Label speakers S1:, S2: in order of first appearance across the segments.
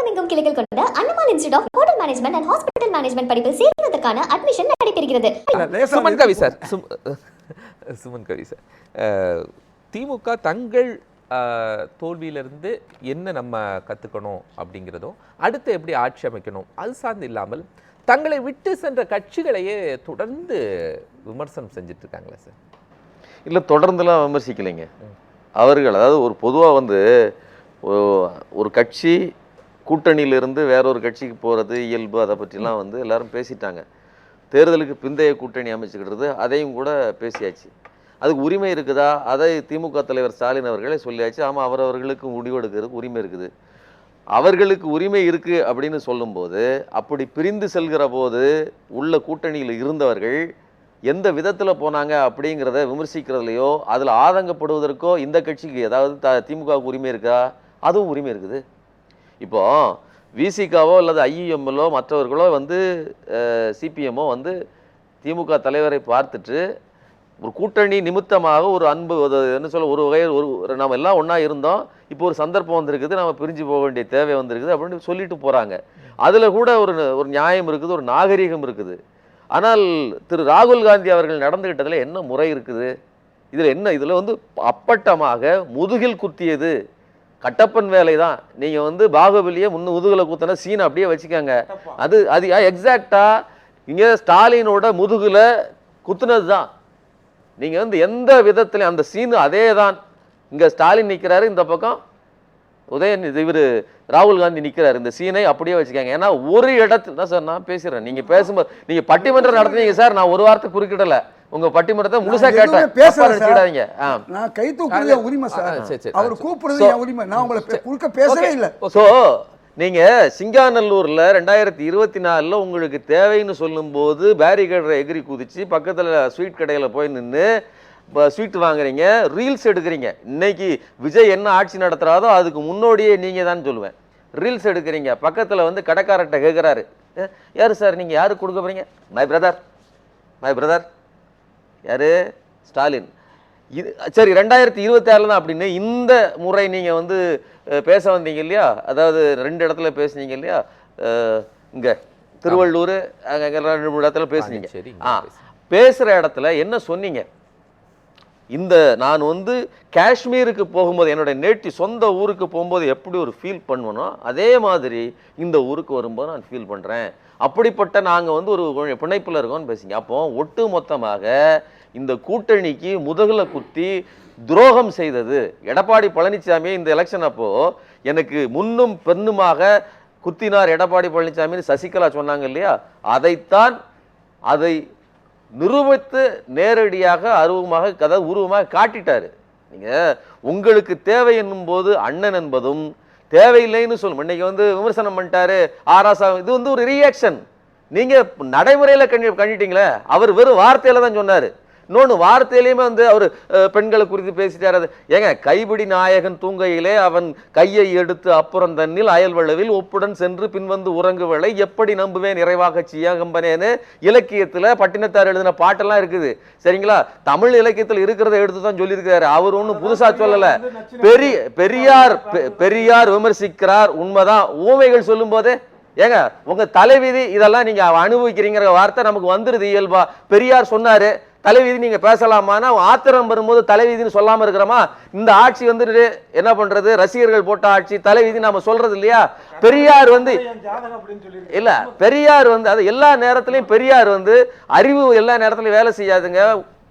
S1: தமிழகமெங்கும் கிளைகள் கொண்ட அண்ணமால் institute of hotel management and hospital management படிப்பில் சேர்வதற்கான அட்மிஷன் நடைபெறுகிறது.
S2: சுமன் கவி சார், திமுக தங்கள் தோல்வியிலிருந்து என்ன நம்ம கற்றுக்கணும் அப்படிங்கிறதும் அடுத்து எப்படி ஆட்சி அமைக்கணும் அது சார்ந்து இல்லாமல் தங்களை விட்டு சென்ற கட்சிகளையே தொடர்ந்து விமர்சனம் செஞ்சுட்டு இருக்காங்களே சார்?
S3: இல்லை, தொடர்ந்துலாம் விமர்சிக்கலைங்க அவர்கள். அதாவது ஒரு பொதுவாக ஒரு கட்சி கூட்டணியிலிருந்து வேறொரு கட்சிக்கு போகிறது இயல்பு, அதை பற்றிலாம் எல்லாரும் பேசிட்டாங்க. தேர்தலுக்கு பிந்தைய கூட்டணி அமைச்சுக்கிட்டு அதையும் கூட பேசியாச்சு. அதுக்கு உரிமை இருக்குதா? அதை திமுக தலைவர் ஸ்டாலின் அவர்களே சொல்லியாச்சு. ஆமாம், அவரவர்களுக்கு முடிவெடுக்கிறதுக்கு உரிமை இருக்குது. அவர்களுக்கு உரிமை இருக்குது அப்படின்னு சொல்லும்போது, அப்படி பிரிந்து செல்கிற போது உள்ள கூட்டணியில் இருந்தவர்கள் எந்த விதத்தில் போனாங்க அப்படிங்கிறத விமர்சிக்கிறதுலையோ அதில் ஆதங்கப்படுவதற்கோ இந்த கட்சிக்கு, அதாவது திமுகவுக்கு உரிமை இருக்கா? அதுவும் உரிமை இருக்குது. இப்போ விசிகாவோ அல்லது ஐயுஎம்எல்லோ மற்றவர்களோ சிபிஎம்மோ திமுக தலைவரை பார்த்துட்டு ஒரு கூட்டணி நிமித்தமாக ஒரு அன்பு, என்ன சொல்ல, ஒரு வகையில் நம்ம எல்லாம் ஒன்றா இருந்தோம், இப்போ ஒரு சந்தர்ப்பம் வந்திருக்குது, நம்ம பிரிஞ்சு போக வேண்டிய தேவை வந்திருக்குது அப்படின்னு சொல்லிட்டு போகிறாங்க. அதில் கூட ஒரு நியாயம் இருக்குது, ஒரு நாகரிகம் இருக்குது. ஆனால் திரு ராகுல் காந்தி அவர்கள் நடந்துகிட்டதில் என்ன முறை இருக்குது? இதில் என்ன? இதில் அப்பட்டமாக முதுகில் குத்தியது கட்டப்பன் வேலை தான். நீங்கள் பாகுபலியை முதுகில் குத்தின சீனை அப்படியே வச்சுக்கோங்க. அது எக்ஸாக்டாக இங்கே ஸ்டாலினோட முதுகில் குத்துனது தான். நீங்கள் எந்த விதத்தில் அந்த சீனு அதே தான். இங்கே ஸ்டாலின் நிற்கிறாரு, இந்த பக்கம் இவர் ராகுல் காந்தி நிற்கிறார். இந்த சீனை அப்படியே வச்சுக்காங்க. ஏன்னா ஒரு இடத்துல தான் சார் நான் பேசுகிறேன். நீங்கள் பேசும்போது நீங்கள் பட்டிமன்றம் நடத்துனீங்க சார், நான் ஒரு வார்த்தை குறுக்கிடலை. உங்க பட்டிமன்றத்தை முழுசா கேட்டேன். பேசுறீங்க.
S4: நான் கை தூக்குறது உரிமை சார், அவர் கூப்பிடுறது என் உரிமை. நான் உங்களை குறுக்க பேசவே இல்லை.
S3: ஸோ நீங்க சிங்காநல்லூர்ல 2024 உங்களுக்கு தேவைன்னு சொல்லும் போது பேரிகேடரை எகிரி குதிச்சு பக்கத்துல ஸ்வீட் கடையில போய் நின்று ஸ்வீட் வாங்குறீங்க, ரீல்ஸ் எடுக்கிறீங்க. இன்னைக்கு விஜய் என்ன ஆட்சி நடத்துறாதோ அதுக்கு முன்னோடியே நீங்க தான் சொல்லுவேன். ரீல்ஸ் எடுக்கிறீங்க, பக்கத்துல கடைக்காரர்கிட்ட கேட்கிறாரு, யாரு சார் நீங்க யாருக்கு கொடுக்க போறீங்க? My brother. யாரு? ஸ்டாலின். இது சரி 2026 தான் அப்படின்னு இந்த முறை நீங்க பேச வந்தீங்க இல்லையா? அதாவது 2 இடத்துல பேசுனீங்க இல்லையா? இங்க திருவள்ளூர், அங்க 2-3 இடத்துல பேசுனீங்க. பேசுற இடத்துல என்ன சொன்னீங்க? நான் காஷ்மீருக்கு போகும்போது, என்னோட சொந்த ஊருக்கு போகும்போது எப்படி ஒரு ஃபீல் பண்ணுவனோ அதே மாதிரி இந்த ஊருக்கு வரும்போது நான் ஃபீல் பண்றேன். அப்படிப்பட்ட நாங்க ஒரு பிணைப்புல இருக்கோம்னு பேசுங்க. அப்போ ஒட்டு மொத்தமாக இந்த கூட்டணிக்கு முதுகுல குத்தி துரோகம் செய்தது எடப்பாடி பழனிசாமி. இந்த எலெக்ஷன் அப்போ எனக்கு முன்னும் பெண்ணுமாக குத்தினார் எடப்பாடி பழனிசாமின்னு சசிகலா சொன்னாங்க இல்லையா? அதை நிரூபித்து நேரடியாக உருவமாக காட்டிட்டாரு. நீங்க உங்களுக்கு தேவை என்னும் போது அண்ணன் என்பதும் தேவையில்லைன்னு சொல்லும். இன்னைக்கு விமர்சனம் பண்ணிட்டாரு ஆராசா, இது ஒரு ரியாக்ஷன். நீங்க நடைமுறையில கண்டிட்டீங்களே. அவர் வெறும் வார்த்தையில தான் சொன்னாரு. இன்னொன்று வார்த்தையிலையுமே அவர் பெண்களை குறித்து பேசிட்டாரு. ஏங்க, கைபிடி நாயகன் தூங்கையிலே அவன் கையை எடுத்து அப்புறம் தன்னில் அயல்வளவில் ஒப்புடன் சென்று பின்வந்து உறங்குவளை எப்படி நம்புவேன் நிறைவாக சியாகம்பனேன்னு இலக்கியத்தில் பட்டினத்தார் எழுதின பாட்டெல்லாம் இருக்குது. சரிங்களா? தமிழ் இலக்கியத்தில் இருக்கிறத எடுத்து தான் சொல்லியிருக்கிறாரு. அவர் ஒன்றும் புதுசா சொல்லலை. பெரியார் விமர்சிக்கிறார், உண்மைதான். ஊமைகள் சொல்லும் போதே ஏங்க உங்க தலைவிதி இதெல்லாம் நீங்க அனுபவிக்கிறீங்கிற வார்த்தை நமக்கு வந்துருது இயல்பா. பெரியார் சொன்னாரு, தலைவிதி நீங்க பேசலாமான்னா ஆத்திரம் வரும்போது தலைவிதின்னு சொல்லாம இருக்கிறோமா? இந்த ஆட்சி என்ன பண்றது? ரசிகர்கள் போட்ட ஆட்சி, தலைவிதி நாம சொல்றது இல்லையா? பெரியார் இல்ல, பெரியார் அது எல்லா நேரத்திலையும் பெரியார் அறிவு எல்லா நேரத்திலையும் வேலை செய்யாதுங்க,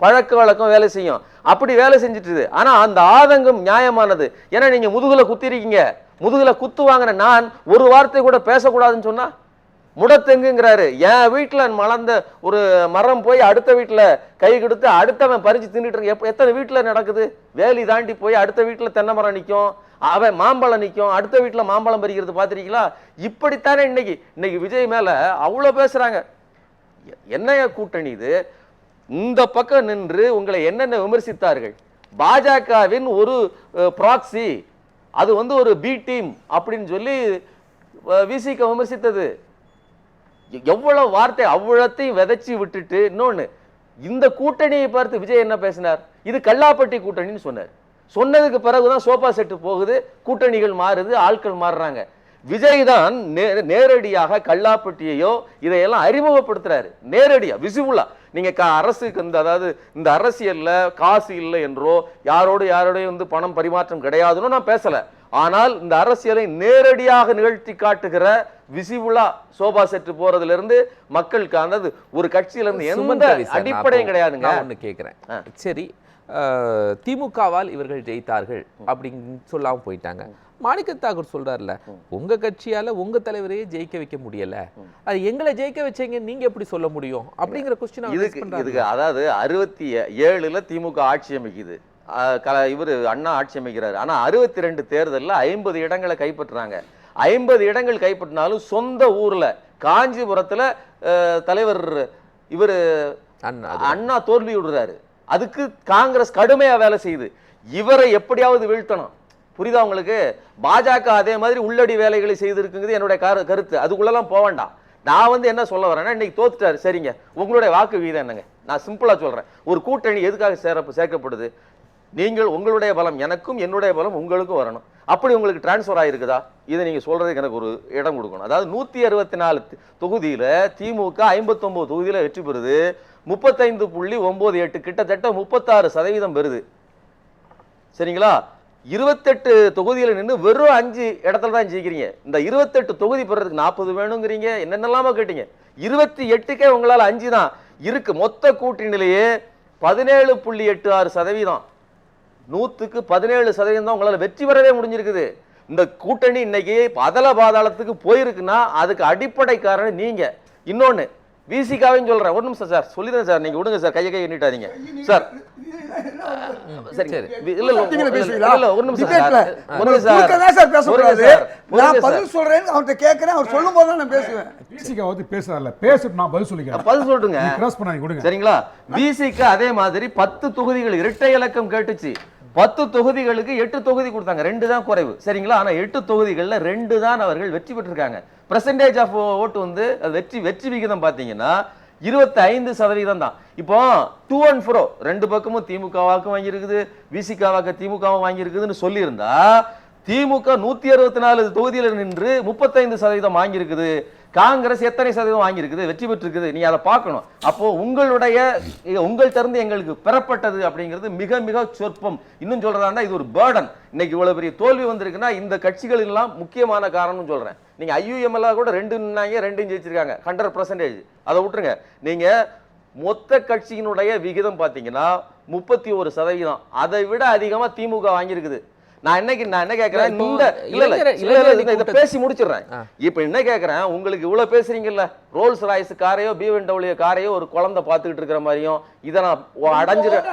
S3: பழக்க வழக்கம் வேலை செய்யும். அப்படி வேலை செஞ்சுட்டு. ஆனா அந்த ஆதங்கம் நியாயமானது. ஏன்னா நீங்க முதுகுல குத்திருக்கீங்க. முதுகுல குத்து வாங்கின நான் ஒரு வார்த்தை கூட பேசக்கூடாதுன்னு சொன்னா முடத்தெங்குங்கிறாரு. என் வீட்டுல மலர்ந்த ஒரு மரம் போய் அடுத்த வீட்டுல கை கொடுத்து அடுத்தவன் பறிச்சு தின்னுட்டு இருக்க எத்தனை வீட்டுல நடக்குது? வேலி தாண்டி போய் அடுத்த வீட்டுல தென்னை மரம் நிற்கும், அவன் மாம்பழம் நிற்கும், அடுத்த வீட்டுல மாம்பழம் பறிக்கிறது பாத்திருக்கீங்களா? இப்படித்தானே இன்னைக்கு விஜய் மேல அவ்வளவு பேசுறாங்க. என்னைய கூட்டணி இது? இந்த பக்கம் நின்று உங்களை என்னென்ன விமர்சித்தார்கள்? பாஜகவின் ஒரு ப்ராக்சி, அது ஒரு பி டீம் அப்படின்னு சொல்லி விசிக விமர்சித்தது. எவ்வளவு வார்த்தை அவ்வளத்தையும் விதைச்சி விட்டுட்டு, இன்னொன்னு இந்த கூட்டணியை பார்த்து விஜய் என்ன பேசினார்? இது கல்லாப்பட்டி கூட்டணின்னு சொன்னார். சொன்னதுக்கு பிறகுதான் சோபா செட்டு போகுது, கூட்டணிகள் மாறுது, ஆட்கள் மாறுறாங்க. விஜய் தான் நேரடியாக கல்லாப்பட்டியையோ இதையெல்லாம் அறிமுகப்படுத்துறாரு, நேரடியா விசிபிளா. நீங்க அரசுக்கு அதாவது இந்த அரசியல்ல காசு இல்லை என்றோ யாரோடையும் வந்து பணம் பரிமாற்றம் கிடையாதுன்னு நான் பேசல. ஆனால் இந்த அரசியலை நேரடியாக நிகழ்த்தி காட்டுகிற விசிபிளா சோபா செட்டு போறதுல இருந்து மக்களுக்கானது ஒரு கட்சியில இருந்து எந்த அடிப்படையும் கிடையாதுங்க.
S2: ஒண்ணு கேக்குறேன், சரி திமுகவால் இவர்கள் ஜெயித்தார்கள் அப்படின்னு சொல்லாம போயிட்டாங்க. மாணிக்க தாக்கூர் சொல்றாருல, உங்க கட்சியால உங்க தலைவரையே ஜெயிக்க வைக்க முடியல, அது எங்களை ஜெயிக்க வச்சீங்க நீங்க எப்படி சொல்ல முடியும் அப்படிங்கிற கொஸ்டின்
S3: இதுக்கு அதாவது 67ல திமுக ஆட்சி அமைக்குது, இவர் அண்ணா ஆட்சி அமைக்கிறாரு. ஆனா 62 தேர்தலில் 50 இடங்களை கைப்பற்றுறாங்க. 50 இடங்கள் கைப்பற்றினாலும் சொந்த ஊர்ல காஞ்சிபுரத்துல தலைவர் இவர் அண்ணா தோல்வி விடுறாரு. அதுக்கு காங்கிரஸ் கடுமையா வேலை செய்யுது, இவரை எப்படியாவது வீழ்த்தணும். புரியுதா உங்களுக்கு? பாஜக அதே மாதிரி உள்ளடி வேலைகளை செய்திருக்குங்கிறது என்னுடைய கருத்து. அதுக்குள்ளெல்லாம் போக வேண்டாம். நான் வந்து என்ன சொல்ல வரேன்னா, இன்னைக்கு தோத்துட்டாரு, சரிங்க, உங்களுடைய வாக்கு விகிதம் என்னங்க? நான் சிம்பிளா சொல்றேன், ஒரு கூட்டணி எதுக்காக சேர்க்கப்படுது? நீங்கள் உங்களுடைய பலம் எனக்கும், என்னுடைய பலம் உங்களுக்கும் வரணும். அப்படி உங்களுக்கு டிரான்ஸ்ஃபர் ஆயிருக்குதா? இதை நீங்க சொல்றதுக்கு எனக்கு ஒரு இடம் கொடுக்கணும். அதாவது 164 தொகுதியில திமுக 59 தொகுதியில வெற்றி பெறுது, 35.98 கிட்டத்தட்ட 36% பெறுது, சரிங்களா? 28 தொகுதியில நின்று வெறும் 5 இடத்துல தான் ஜெயிக்கிறீங்க. இந்த 28 தொகுதி பெறதுக்கு 40 வேணுங்கிறீங்க, என்னென்னலாமா கேட்டீங்க. 28க்கே உங்களால 5 தான் இருக்கு. மொத்த கூட்டணியிலேயே 17.86%, 100க்கு 17% தான் உங்களால வெற்றி பெறவே முடிஞ்சிருக்குது. இந்த கூட்டணி இன்னைக்கு அதல பாதாளத்துக்கு போயிருக்குன்னா அதுக்கு அடிப்படை காரணம் நீங்க. இன்னொன்னு விசிகாவையும் சொல்றேன், ஒரு நிமிஷம் சார் சொல்லிடுறேன் சார், நீங்க விடுங்க சார், கையை நீட்டாதீங்க சார். சரி இல்ல ஒரு நிமிஷம் சார்,
S4: நான் பதில் சொல்றேன், அவர்கிட்ட கேட்கிறேன், அவர் சொல்லும் போது நான் பேசுவேன்.
S5: விசிகா வந்து பேசுறாருல, பேசிட்டு நான் பதில் சொல்லிக்கிறேன்,
S3: பதில் சொல்லுங்க,
S5: கிராஸ் பண்ணாதீங்க, கொடுங்க,
S3: சரிங்களா? விசிகா அதே மாதிரி 10 தொகுதிகள் இரட்டை இலக்கம் கேட்டுச்சு, 10 தொகுதிகளுக்கு 8 தொகுதி கொடுத்தாங்க, 2 தான் குறைவு, சரிங்களா? ஆனா 8 தொகுதிகள்ல 2 தான் அவர்கள் வெற்றி பெற்றிருக்காங்க. பெர்சன்டேஜ் ஆஃப் ஓட்டு வந்து வெற்றி விகிதம் பாத்தீங்கன்னா 25% தான். இப்போ 2 and 4 ரெண்டு பக்கமும் திமுக வாக்கு வாங்கி இருக்குது, விசிகா வாக்கு திமுகவும் வாங்கி இருக்குதுன்னு சொல்லி இருந்தா, திமுக 164 தொகுதியில நின்று 35% வாங்கி இருக்குது, காங்கிரஸ் எத்தனை சதவீதம் வாங்கி இருக்குது, வெற்றி பெற்று இருக்குது, நீ அதை பார்க்கணும். அப்போ உங்கள்கிட்ட இருந்து எங்களுக்கு பெறப்பட்டது அப்படிங்கிறது மிக மிக சொற்பம். இன்னும் சொல்றதா இது ஒரு பேர்டன். இன்னைக்கு இவ்வளவு பெரிய தோல்வி வந்திருக்குன்னா இந்த கட்சிகள் எல்லாம் முக்கியமான காரணம் சொல்றேன். நீங்க IUML கூட 2 ஜெயிச்சிருக்காங்க 100%. அதை விட்டுருங்க. நீங்க மொத்த கட்சியினுடைய விகிதம் பாத்தீங்கன்னா 31%, அதை விட அதிகமா திமுக வாங்கியிருக்குது. நான் என்ன கேக்குறேன், இந்த பேசி முடிச்சிடுறேன். இப்ப என்ன கேக்குறேன், உங்களுக்கு இவ்வளவு பேசுறீங்கல்ல, ரோல்ஸ் ராய்ஸ் காரையோ BMW காரையோ ஒரு குழந்தை பாத்துக்கிட்டு இருக்கிற மாதிரியும் இதை நான் அடைஞ்சிடும்,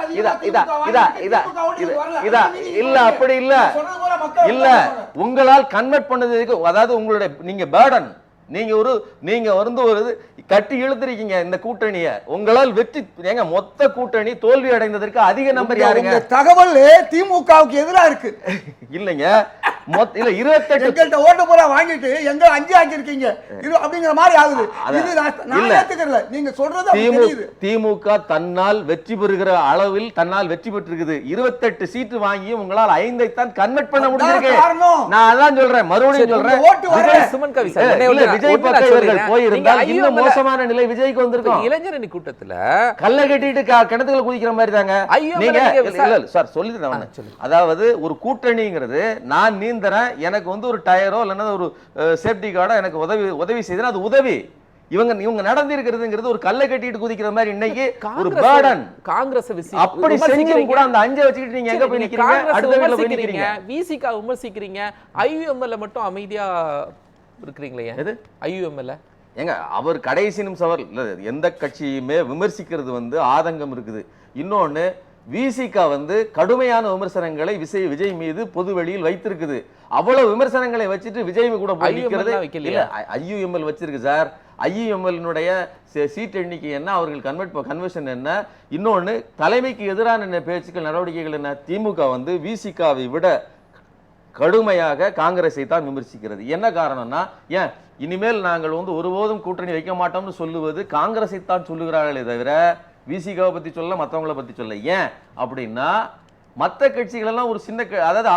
S3: இல்ல அப்படி இல்ல உங்களால் கன்வெர்ட் பண்ணதுக்கு, அதாவது உங்களுடைய நீங்க பேர்டன், நீங்க ஒரு கட்டி இழுத்துருக்கீங்க இந்த கூட்டணிய. உங்களால் வெற்றி ஏங்க மொத்த கூட்டணி தோல்வி அடைந்ததற்கு அதிக நம்பர் யாருங்க?
S4: தகவல் திமுகவுக்கு எதிராக இருக்கு
S3: இல்லைங்க. இல்ல 28
S4: ஓட்டு பூரா வாங்கிட்டு எங்க 5 ஆக்கி இருக்கீங்க அப்படிங்கிற மாதிரி ஆகுது. இது நான் ஏத்துக்கறல, நீங்க சொல்றது
S3: திமுக தன்னால் வெற்றி பெறுகிற அளவில் தன்னால் வெற்றி பெற்றிருக்குது. 28 சீட்டு வாங்கி உங்களால் 5ஐ தான் கன்வெர்ட் பண்ண முடிஞ்சிருக்கு. நான் அதான் சொல்றேன், மறுபடியும் சொல்றேன்,
S2: சுமன் கவி சார்,
S3: விஜய் பக்கவர்கள் போயிருந்தால் இன்னும் மோசமான நிலை விஜய்க்கு வந்திருக்கும்.
S2: இளைஞரணி கூட்டத்துல
S3: கல்ல கட்டிட்டு கிணத்துக்குள்ள குதிக்கிற மாதிரி தாங்க நீங்க. இல்ல சார் சொல்லிடுறேன், அதாவது ஒரு கூட்டணிங்கிறது நான் நீந்தறேன், எனக்கு வந்து ஒரு டயரோ இல்லைன்னா ஒரு சேஃப்டி கார்டோ எனக்கு உதவி செய்தா அது உதவி. இவங்க நடந்திருக்கிறதுங்கிறது ஒரு கல்லை கட்டிட்டு குதிக்கிற மாதிரி. இன்னைக்கு ஒரு பேர்டன் காங்கிரஸ் அப்படி செஞ்சும் கூட அந்த 5 வச்சுக்கிட்டு நீங்க எங்க போய் நிக்கிறீங்க? அடுத்த வீட்ல போய் நிக்கிறீங்க.
S2: விசிகா விமர்சிக்கிறீங்க, IUML மட்டும் அமைதியா இருக்கிறீங்களே, எது IUML?
S3: ஏங்க அவர் கடைசி நிமிஷம் அவர் எந்த கட்சியுமே விமர்சிக்கிறது வந்து ஆதங்கம் இருக்குது. இன்னொன்னு விசிகா வந்து கடுமையான விமர்சனங்களை விஜய் மீது பொது வெளியில் வைத்திருக்குது. அவ்வளவு விமர்சனங்களை வச்சுட்டு விஜய் கூட போய்க்கிறது இல்ல. IUML வச்சிருக்கு சார். IUML சீட் எண்ணிக்கை என்ன, அவர்கள் கன்வென்ஷன் என்ன, இன்னொன்னு தலைமைக்கு எதிரான பேச்சுக்கள் நடவடிக்கைகள் என்ன. திமுக வந்து விசிகாவை விட கடுமையாக காங்கிரஸை தான் விமர்சிக்கிறது. என்ன காரணம்னா, ஏன் இனிமேல் நாங்கள் வந்து ஒருபோதும் கூட்டணி வைக்க மாட்டோம்னு சொல்லுவது காங்கிரஸை தான் சொல்லுகிறார்களே தவிர விசிகாவை பத்தி சொல்ல, மற்றவங்களை பத்தி சொல்ல. ஏன் அப்படின்னா மற்ற கட்சிகள் எல்லாம் ஒரு சின்ன, அதாவது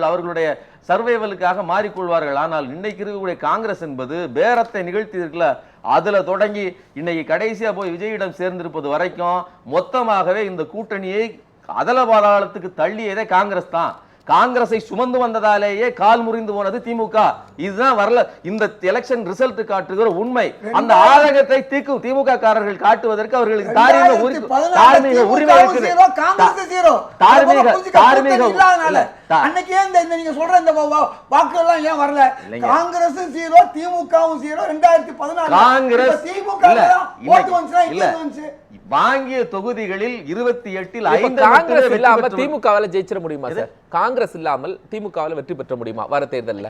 S3: அவர்களுடைய சர்வைவலுக்காக மாறிக்கொள்வார்கள். ஆனால் இன்னைக்கு இருக்கக்கூடிய காங்கிரஸ் என்பது பேரத்தை நிகழ்த்தி இருக்குல்ல, அதுல தொடங்கி இன்னைக்கு கடைசியா போய் விஜயிடம் சேர்ந்திருப்பது வரைக்கும் மொத்தமாகவே இந்த கூட்டணியை அதல பாதாளத்துக்கு தள்ளியதே காங்கிரஸ் தான். காங்கிரஸை சுமந்து வந்ததாலேயே கால் முறிந்து போனது திமுக. இதுதான் வரல இந்த எலெக்ஷன் ரிசல்ட் காட்டுகிற உண்மை. அந்த ஆதங்கத்தை திமுக காரர்கள் காட்டுவதற்கு அவர்களுக்கு தார்மீக உரிமை இருக்குது.
S4: அன்னைக்கே நீங்க சொல்ற இந்த வாக்கு எல்லாம் ஏன் வரல? காங்கிரஸ் 0, திமுகவும் 0. 2014
S3: காங்கிரஸ்
S4: திமுக
S3: வாங்கிய தொகுதிகளில் 28இல் 5
S2: காங்கிரஸ் இல்லாம திமுகவால ஜெயிச்சிட முடியுமா சார்? காங்கிரஸ் இல்லாமல் திமுகவால வெற்றி பெற்ற முடியுமா வர தேர்தல்ல?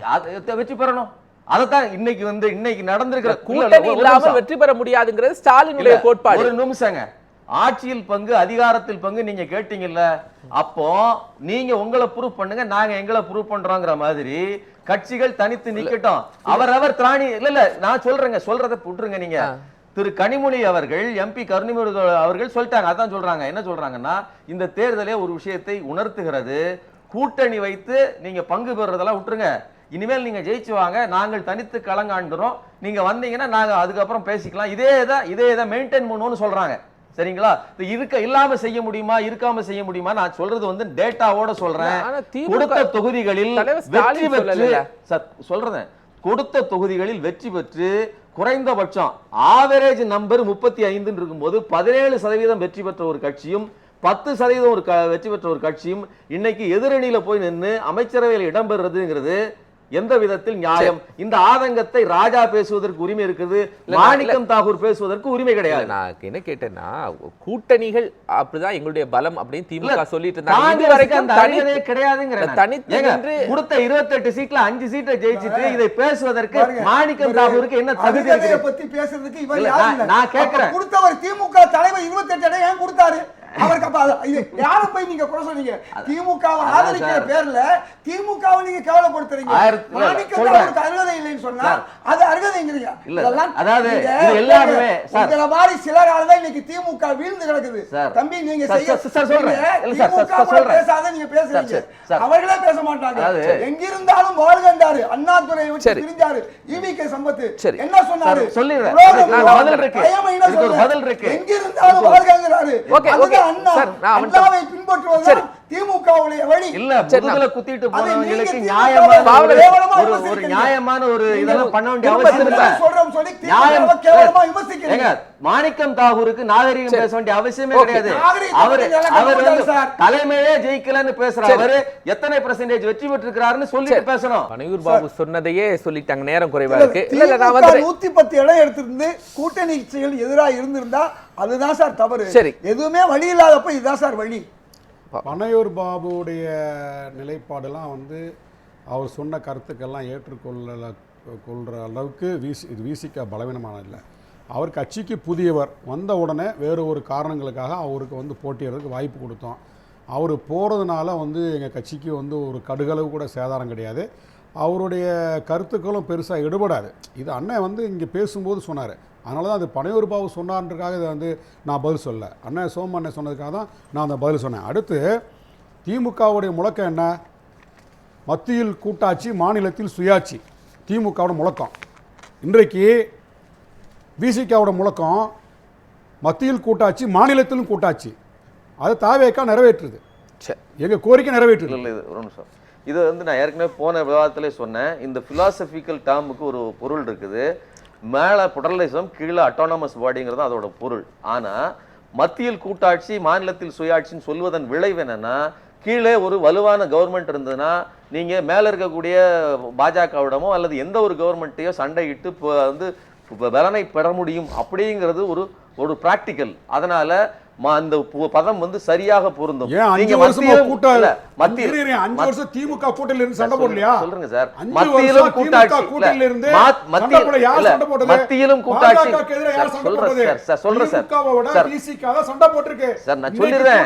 S3: வெற்றி பெறணும். அதத்தான் இன்னைக்கு நடந்திருக்கிற
S2: கூட்டணி இல்லாமல் வெற்றி பெற முடியாதுங்கிறது ஸ்டாலினுடைய கோட்பாடு.
S3: ஒரு நிமிஷங்க, ஆட்சியில் பங்கு அதிகாரத்தில் பங்கு நீங்க கேட்டீங்கல்ல, அப்போ நீங்க உங்களை ப்ரூவ் பண்ணுங்க, நாங்க எங்களை ப்ரூவ் பண்றோங்கிற மாதிரி கட்சிகள் தனித்து நிக்கட்டும். அவரவர் திராணி இல்ல நான் சொல்றத புட்டுருங்க. நீங்க திரு கனிமொழி அவர்கள் எம்பி கனிமொழி அவர்கள் சொல்லிட்டாங்க. அதான் சொல்றாங்க. என்ன சொல்றாங்கன்னா, இந்த தேர்தலே ஒரு விஷயத்தை உணர்த்துகிறது. கூட்டணி வைத்து நீங்க பங்கு பெறுறதெல்லாம் விட்டுருங்க, இனிமேல் நீங்க ஜெயிச்சு வாங்க, நாங்கள் தனித்து களங்காண்டுறோம், நீங்க வந்தீங்கன்னா நாங்க அதுக்கப்புறம் பேசிக்கலாம், இதேதான் மெயின்டைன் பண்ணணும்னு சொல்றாங்க. சரிங்களா? இல்லாம செய்ய முடியுமா, இருக்காம செய்ய முடியுமா? நான் சொல்றது டேட்டாவோட சொல்றேன். கொடுத்த தொகுதிகளில் வெற்றி பெற்று சொல்றேன், கொடுத்த தொகுதிகளில் வெற்றி பெற்று குறைந்தபட்சம் ஆவரேஜ் நம்பர் 35 இருக்கும்போது 17% வெற்றி பெற்ற ஒரு கட்சியும் 10% வெற்றி பெற்ற ஒரு கட்சியும் இன்னைக்கு எதிரணியில போய் நின்று அமைச்சரவையில் இடம்பெறுறதுங்கிறது எந்த விதத்தில் நியாயம்? இந்த ஆதங்கத்தை ராஜா பேசுவதற்கு உரிமை இருக்குது, மாணிக்கம் தாகூர் பேசுவதற்கு உரிமை கிடையாது.
S2: நான் என்ன கேட்டேன்னா, கூட்டணிகள் அப்படிதான் எங்களுடைய பலம் அப்படின்னு திமுக சொல்லிட்டு இருந்தாங்க.
S3: கொடுத்த 28 சீட்ல 5 சீட்டை ஜெயிச்சிட்டு இதை பேசுவதற்கு மாணிக்கம் தாகூருக்கு என்ன தகுதி இருக்கு?
S4: பத்தி பேசுறதுக்கு இவர் யாரு?
S3: நான் கேக்குறேன்,
S4: கொடுத்தவர் திமுக தலைவர் 28 இடம் ஏன் கொடுத்தாரு? அவருக்கு யார போய் நீங்க குறை சொல்றீங்க? திமுகவை ஆதரிக்கிற பேர்ல திமுகவை நீங்க கேவலப்படுத்துறீங்க. மாணிக்கத்தாவுக்கு அருகதை இல்லைன்னு சொன்னா அது அருகதைங்கிறீங்க.
S3: அதாவது எல்லாருமே
S4: இந்த மாதிரி சிலரால தான் இன்னைக்கு திமுக வீழ்ந்து கிடக்குது. தம்பி நீங்க பேசாத நீங்க பேசுறீங்க, அவர்களே பேச மாட்டாங்க. எங்கிருந்தாலும் வாழ்கண்டாரு, அண்ணாதுரை விட்டு பிரிஞ்சாரு, ஈவிகே சம்பத்து என்ன சொன்னாரு? எங்கிருந்தாலும் வாழ்கங்கிறாரு. அண்ணாவை பின்பற்றுவது திமுகவுடைய வழி
S3: இல்ல. முதுகுல குத்திட்டு போனவங்களுக்கு நியாயமான ஒரு இதெல்லாம் பண்ண வேண்டிய அவசியம் இல்ல. மாணிக்கம் தாகூருக்கு நாகரிகம் பேச வேண்டிய அவசியமே கிடையாது. அவர் தலைமையே ஜெயிக்கலன்னு பேசுறாரு, எத்தனை பெர்சன்டேஜ் வெற்றி பெற்றிருக்கிறாருன்னு சொல்லிட்டு பேசணும்.
S2: பனையூர் பாபு சொன்னதையே சொல்லிட்டாங்க, நேரம் குறைவா இருக்கு.
S4: 110 இடம் எடுத்திருந்து கூட்டணி கட்சிகள் எதிராக இருந்திருந்தா அதுதான் சார் தவறு. சரி, எதுவுமே வழி இல்லாதப்ப இதுதான் சார் வழி.
S5: பனையூர் பாபுடைய நிலைப்பாடெல்லாம் அவர் சொன்ன கருத்துக்கெல்லாம் ஏற்றுக்கொள்கிற அளவுக்கு இது விசிக பலவீனமான இல்லை. அவர் கட்சிக்கு புதியவர், வந்த உடனே வேறு ஒரு காரணங்களுக்காக அவருக்கு போட்டியிடுறதுக்கு வாய்ப்பு கொடுத்தோம். அவர் போகிறதுனால எங்கள் கட்சிக்கு ஒரு கடுகளவு கூட சேதாரம் கிடையாது. அவருடைய கருத்துக்களும் பெருசாக எடுபடாது. இது அண்ணன் இங்கே பேசும்போது சொன்னார். அதனால தான் அது பனையூர் பாபு சொன்னான்றதுக்காக இதை நான் பதில் சொல்லலை. அண்ணன் சோமண்ணன் சொன்னதுக்காக தான் நான் அந்த பதில் சொன்னேன். அடுத்து திமுகவுடைய முழக்கம் என்ன? மத்தியில் கூட்டாட்சி, மாநிலத்தில் சுயாட்சி. திமுகவோட முழக்கம். இன்றைக்கு விசிகாவோட முழக்கம் மத்தியில் கூட்டாட்சி, மாநிலத்திலும் கூட்டாட்சி. அது தாவேக்கா நிறைவேற்றுது, எங்கள் கோரிக்கை நிறைவேற்றுது.
S3: இல்லை, ஒரு நிமிஷம். இது நான் ஏற்கனவே போன விவாதத்திலே சொன்னேன். இந்த பிலாசபிக்கல் டேர்முக்கு ஒரு பொருள் இருக்குது. மேலே ஃபெடரலிசம், கீழே அட்டானமஸ் பாடிங்கிறது அதோட பொருள். ஆனால் மத்தியில் கூட்டாட்சி, மாநிலத்தில் சுயாட்சின்னு சொல்வதன் விளைவு என்னன்னா, கீழே ஒரு வலுவான கவர்மெண்ட் இருந்ததுன்னா நீங்கள் மேலே இருக்கக்கூடிய பாஜகவிடமோ அல்லது எந்த ஒரு கவர்மெண்ட்டையோ சண்டையிட்டு பலனை பெற முடியும் அப்படிங்கிறது ஒரு பிராக்டிக்கல். அதனால அந்த பதம் சரியாக பொருந்தும்.
S5: திமுக கூட்டணியில இருந்து சண்டை போடலையா?
S3: சொல்லுங்க சார். மத்தியிலும் கூட்டாட்சி, மத்தியிலும் கூட்டாட்சி சொல்றேன் சார்.
S5: சண்டை போட்டிருக்கு சார், நான் சொல்லிடுறேன்.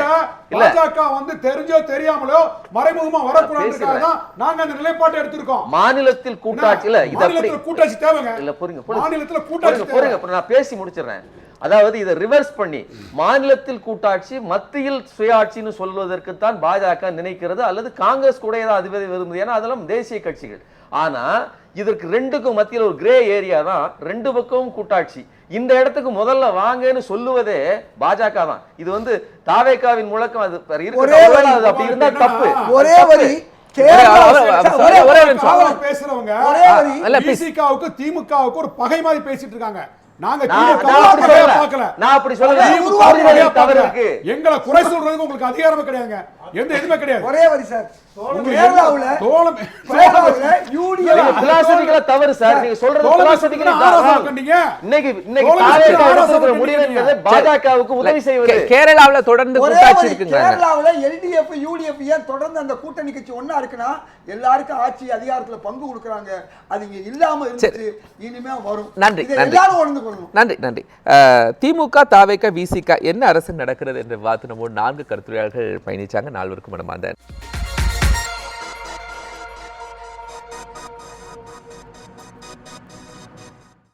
S5: இல்ல பாஜக தெரிஞ்சோ தெரியாமலோ மறைமுகமா வரக்கூடாதுக்காக நாங்க அந்த நிலைப்பாட்டை எடுத்திருக்கோம்.
S3: மாநிலத்தில் கூட்டாட்சி இல்ல, இது
S5: கூட்டாட்சி தேவைங்க.
S3: இல்ல, புரியுங்க,
S5: மாநிலத்தில் கூட்டாட்சி
S3: புரியுங்க. நான் பேசி முடிச்சிடுறேன். அதாவது இதை ரிவர்ஸ் பண்ணி மாநிலத்தில் கூட்டாட்சி மத்தியில் சுயாட்சின்னு சொல்வதற்கு தான் பாஜக நினைக்கிறது, அல்லது காங்கிரஸ் கூட ஏதாவது அதிபதி விரும்புது, ஏன்னா அதெல்லாம் தேசிய கட்சிகள். ஆனா இதற்கு ரெண்டுக்கும் மத்தியில் ஒரு கிரே ஏரியா தான், ரெண்டு பக்கமும் கூட்டாட்சி. இந்த இடத்துக்கு முதல்ல வாங்கன்னு சொல்லுவதே பாஜக தான். இது வந்து தாவேகாவின் முழக்கம். அது அப்படி இருந்தா தப்பு.
S4: ஒரே வரி
S5: பேசுறவங்க
S4: ஒரே வரி
S5: விசிகாவுக்கு திமுகவுக்கு ஒரு பகை மாதிரி பேசிட்டு இருக்காங்க. நாங்க எங்களை குறை சொல்றதுக்கு உங்களுக்கு அதிகாரமே கிடையாதுங்க, எந்த எதுவுமே கிடையாது.
S4: ஒரே வரி சார், கேரளாவுல
S3: தவறு சார், நீங்க சொல்றது பாஜகவுக்கு உதவி செய்வது.
S2: கேரளாவுல தொடர்ந்து கூட்டாட்சி இருக்குங்க.
S4: கேரளாவுல எல்டிஎஃப் யூடிஎஃப் ஏன் தொடர்ந்து அந்த கூட்டணி கட்சி ஒண்ணா இருக்குன்னா எல்லாருக்கும் ஆட்சி அதிகாரத்துல பங்கு கொடுக்கறாங்க. அது இங்க இல்லாம இருந்துச்சு, இனிமே வரும்.
S2: நன்றி
S4: எல்லாரும் உணர்ந்து கொள்ளணும்.
S2: நன்றி நன்றி. திமுக தாவேக விசிக என்ன அரசு நடக்கிறது என்ற விவாதத்தின் 4 கருத்துரையாளர்கள் பயணிச்சாங்க. 4 மனமார்ந்த